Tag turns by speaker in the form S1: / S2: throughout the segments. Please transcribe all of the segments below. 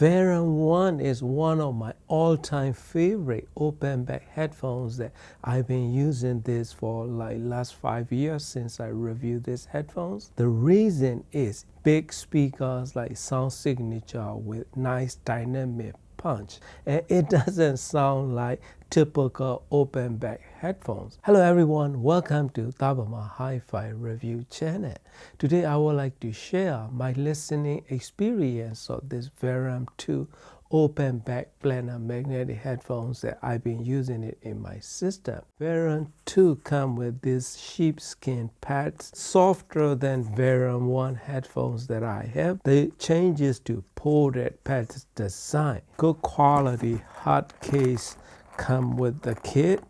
S1: Verum 1 is one of my all-time favorite open back headphones that I've been using this for like last 5 years since I reviewed these headphones. The reason is big speakers like sound signature with nice dynamic punch, and it doesn't sound like typical open back headphones. Hello everyone, welcome to Tabama Hi-Fi Review channel. Today I would like to share my listening experience of this Verum 2 open back planar magnetic headphones that I've been using it in my system. Verum 2 come with these sheepskin pads, softer than Verum 1 headphones that I have. The changes to ported pads design. Good quality hard case come with the kit.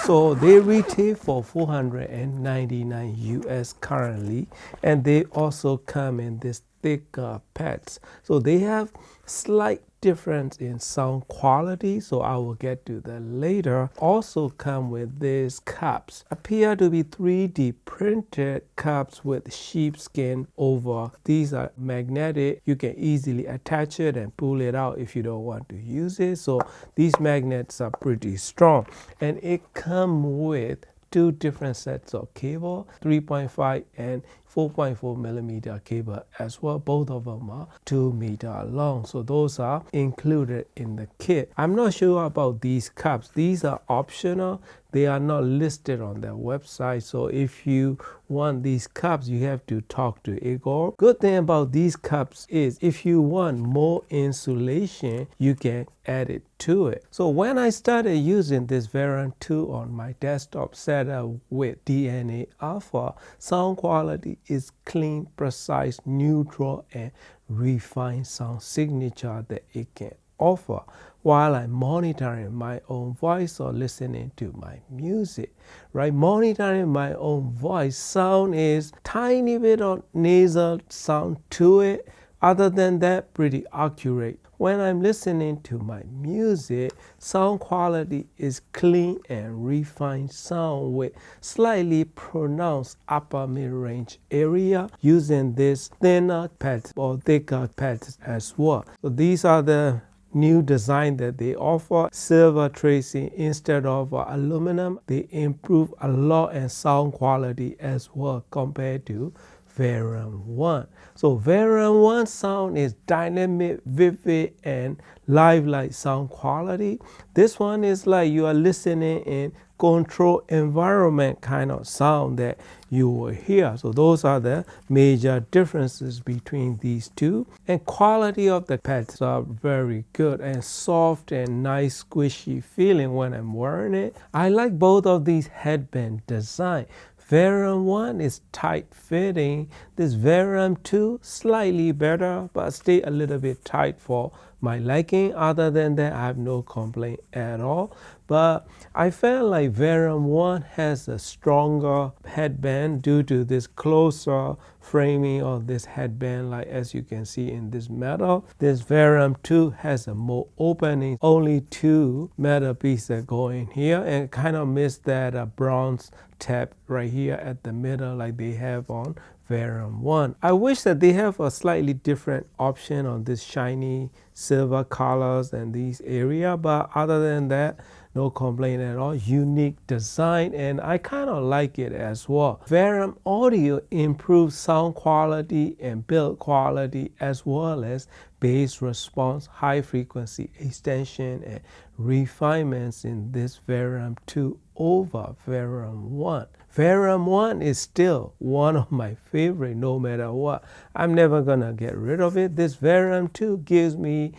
S1: So they retail for $499 US currently, and they also come in this thicker pads. So they have slight difference in sound quality, so I will get to that later. Also come with these cups. Appear to be 3D printed cups with sheepskin over. These are magnetic. You can easily attach it and pull it out if you don't want to use it. So these magnets are pretty strong, and it comes with two different sets of cable, 3.5 and 4.4 millimeter cable as well. Both of them are 2 meter long, so those are included in the kit. I'm not sure about these cups. These are optional. They are not listed on their website, so if you want these cups, you have to talk to Igor. Good thing about these cups is if you want more insulation, you can add it to it. So when I started using this Verum 2 on my desktop setup with DNA Alpha, sound quality is clean, precise, neutral, and refined sound signature that it can offer while I'm monitoring my own voice or listening to my music. Right, monitoring my own voice, sound is tiny bit of nasal sound to it. Other than that, pretty accurate. When I'm listening to my music, sound quality is clean and refined sound with slightly pronounced upper mid-range area using this thinner pads or thicker pads as well. So these are the new design that they offer. Silver tracing instead of aluminum. They improve a lot in sound quality as well compared to Verum 1. So Verum 1 sound is dynamic, vivid, and live-like sound quality. This one is like you are listening in controlled environment kind of sound that you will hear. So those are the major differences between these two. And quality of the pads are very good and soft and nice squishy feeling when I'm wearing it. I like both of these headband design. Verum 1 is tight fitting. This Verum 2 slightly better, but stay a little bit tight for my liking. Other than that, I have no complaint at all. But I felt like Verum 1 has a stronger headband due to this closer framing of this headband, like as you can see in this metal. This Verum 2 has a more opening, only 2 metal pieces go in here, and kind of miss that bronze tab right here at the middle like they have on Verum 1. I wish that they have a slightly different option on this shiny silver colors and these area, but other than that, no complaint at all. Unique design, and I kind of like it as well. Verum audio improves sound quality and build quality as well as bass response, high frequency extension, and refinements in this Verum 2 over Verum 1. Verum 1 is still one of my favorite no matter what. I'm never gonna get rid of it. This Verum 2 gives me,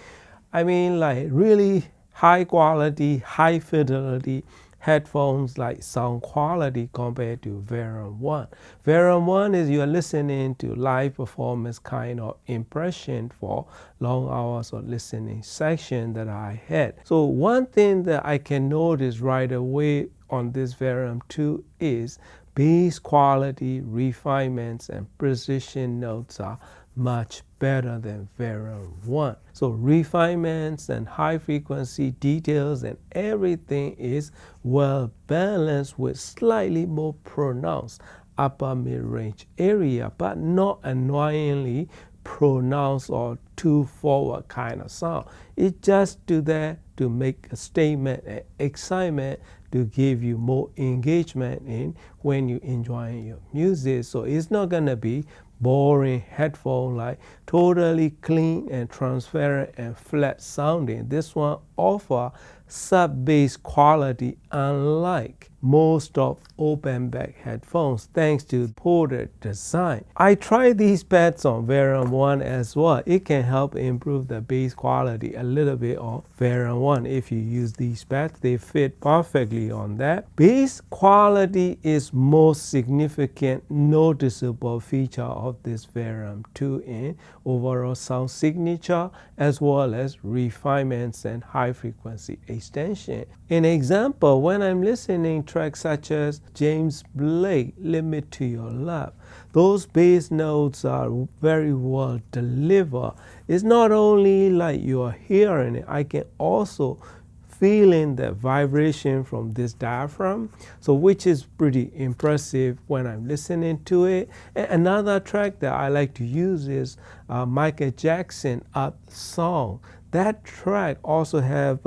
S1: like really high quality, high fidelity headphones like sound quality compared to Verum 1. Verum 1 is you're listening to live performance kind of impression for long hours of listening section that I had. So one thing that I can notice right away on this Verum 2 is bass quality, refinements, and precision notes are much better than Verum 1. So refinements and high frequency details and everything is well balanced with slightly more pronounced upper mid-range area, but not annoyingly pronounced or too forward kind of sound. It just do that to make a statement and excitement to give you more engagement in when you enjoying your music. So it's not gonna be boring headphone like totally clean and transparent and flat sounding. This one offer sub-bass quality unlike most of open back headphones thanks to ported design. I tried these pads on Variant 1 as well. It can help improve the bass quality a little bit on Variant 1. If you use these pads, they fit perfectly on that. Bass quality is most significant noticeable feature of this Variant 2 in overall sound signature as well as refinements and high frequency extension. An example, when I'm listening tracks such as James Blake, Limit to Your Love, those bass notes are very well delivered. It's not only like you're hearing it, I can also feeling the vibration from this diaphragm, so which is pretty impressive when I'm listening to it. And another track that I like to use is Michael Jackson Up Song. That track also have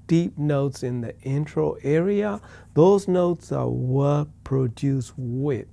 S1: deep notes in the intro area. Those notes are well produced with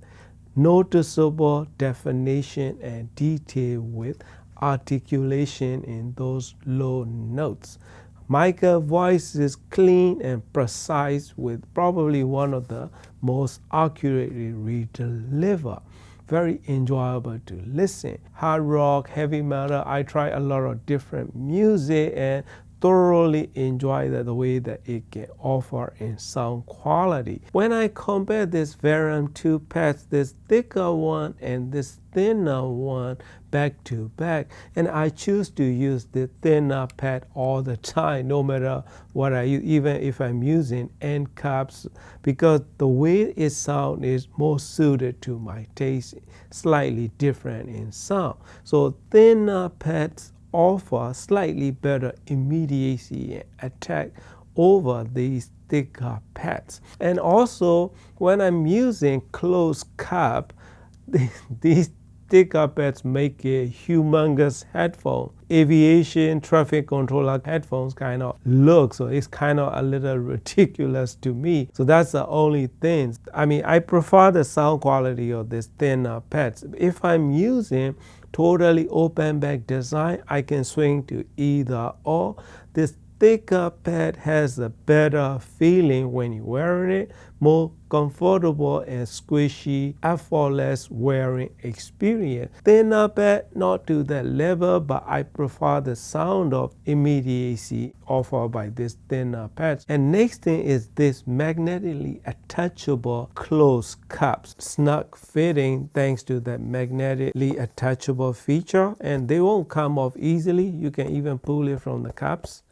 S1: noticeable definition and detail with articulation in those low notes. Micah's voice is clean and precise with probably one of the most accurately redelivered. Very enjoyable to listen. Hard rock, heavy metal, I try a lot of different music and thoroughly enjoy the way that it can offer in sound quality. When I compare this Variant 2 pads, this thicker one and this thinner one back to back, and I choose to use the thinner pad all the time, no matter what I use, even if I'm using end caps, because the way it sounds is more suited to my taste, slightly different in sound. So thinner pads offer slightly better immediacy and attack over these thicker pads. And also when I'm using closed cap, these thicker pads make a humongous headphone. Aviation traffic controller headphones kind of look, so it's kind of a little ridiculous to me. So that's the only thing. I mean, I prefer the sound quality of these thinner pads. If I'm using totally open back design, I can swing to either or. This thicker pad has a better feeling when you're wearing it, more comfortable and squishy, effortless wearing experience. Thinner pad, not to that level, but I prefer the sound of immediacy offered by this thinner pads. And next thing is this magnetically attachable closed caps. Snug fitting thanks to that magnetically attachable feature, and they won't come off easily. You can even pull it from the caps.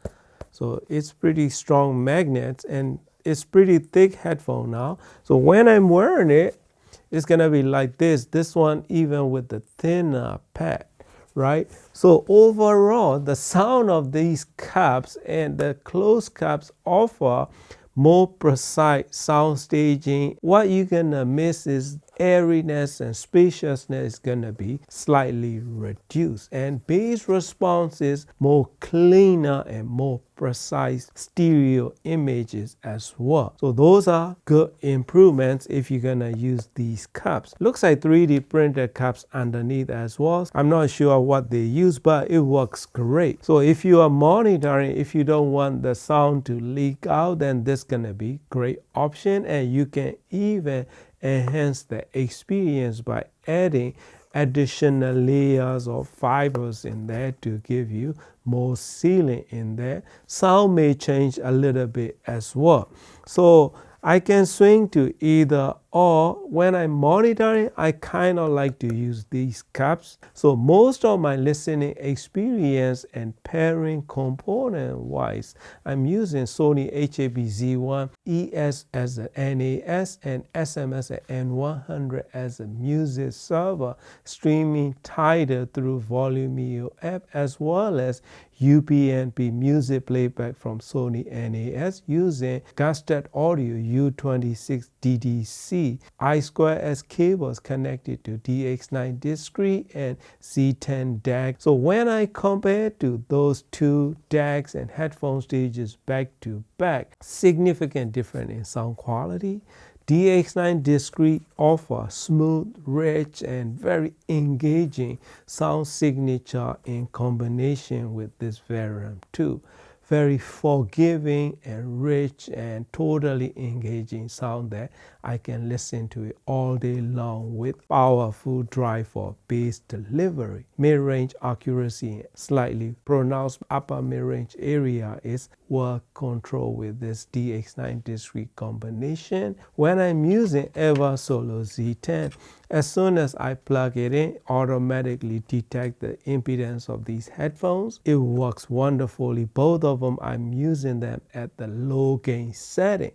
S1: So it's pretty strong magnets and it's pretty thick headphone now. So when I'm wearing it, it's gonna be like this. This one even with the thinner pad, right? So overall, the sound of these caps and the closed caps offer more precise sound staging. What you're gonna miss is airiness and spaciousness is gonna be slightly reduced, and bass response is more cleaner and more precise stereo images as well. So those are good improvements if you're gonna use these caps. Looks like 3D printed caps underneath as well. I'm not sure what they use, but it works great. So if you are monitoring, if you don't want the sound to leak out, then this is gonna be great option, and you can even enhance the experience by adding additional layers of fibers in there to give you more ceiling in there. Sound may change a little bit as well. So I can swing to either or. When I'm monitoring, I kind of like to use these caps. So most of my listening experience and pairing component wise, I'm using Sony HAB-Z1 ES as an NAS and SMS at N100 as a music server, streaming Tidal through Volumeo app, as well as UPnP music playback from Sony NAS using Gastet Audio U26 DDC see I2S cables connected to DX9 discrete and Z10 DAC. So when I compare to those two DACs and headphone stages back to back, significant difference in sound quality. DX9 discrete offer smooth, rich, and very engaging sound signature in combination with this Verum 2. Very forgiving and rich and totally engaging sound that I can listen to it all day long with powerful drive for bass delivery. Mid-range accuracy, slightly pronounced upper mid-range area is well controlled with this DX9 discrete combination. When I'm using Eversolo Z10, as soon as I plug it in, automatically detect the impedance of these headphones. It works wonderfully. Both of them, I'm using them at the low gain setting.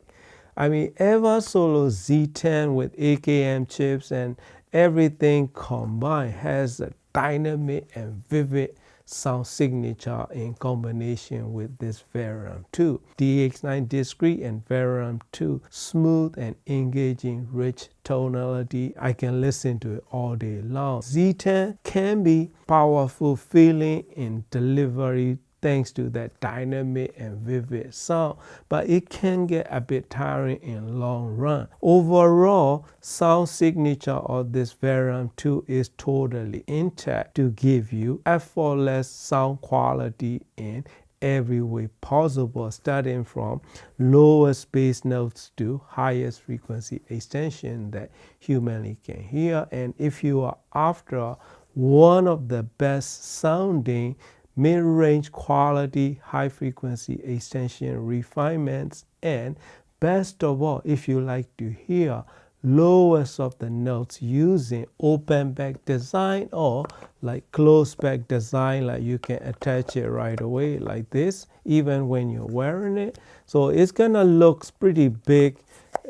S1: I mean, Eversolo Z10 with AKM chips and everything combined has a dynamic and vivid sound signature in combination with this Verum 2. DX9 discrete and Verum 2 smooth and engaging rich tonality. I can listen to it all day long. Z10 can be powerful feeling in delivery thanks to that dynamic and vivid sound, but it can get a bit tiring in long run. Overall, sound signature of this Verum 2 is totally intact to give you effortless sound quality in every way possible, starting from lowest bass notes to highest frequency extension that humanly can hear. And if you are after one of the best sounding mid-range quality, high-frequency extension refinements, and best of all, if you like to hear lowest of the notes using open back design or like closed back design, like you can attach it right away like this, even when you're wearing it. So it's gonna look pretty big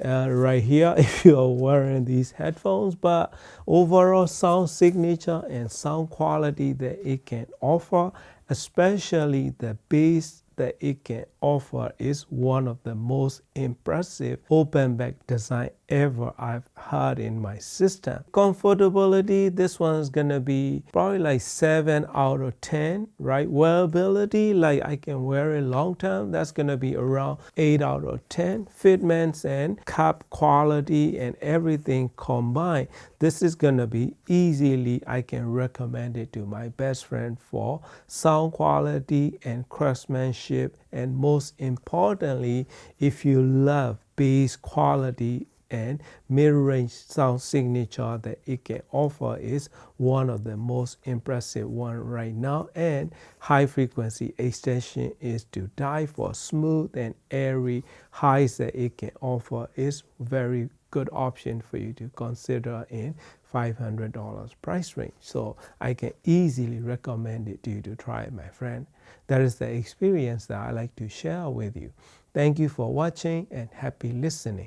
S1: right here if you are wearing these headphones, but overall sound signature and sound quality that it can offer, especially the bass that it can offer, is one of the most impressive open back design ever I've heard in my system. Comfortability, this one's gonna be probably like 7 out of 10, right? Wearability, like I can wear it long term, that's gonna be around 8 out of 10. Fitments and cap quality and everything combined, this is gonna be easily, I can recommend it to my best friend for sound quality and craftsmanship, and most importantly, if you love bass quality and mid-range sound signature that it can offer, is one of the most impressive one right now. And high frequency extension is to die for. Smooth and airy highs that it can offer is very good option for you to consider in $500 price range. So I can easily recommend it to you to try it, my friend. That is the experience that I like to share with you. Thank you for watching and happy listening.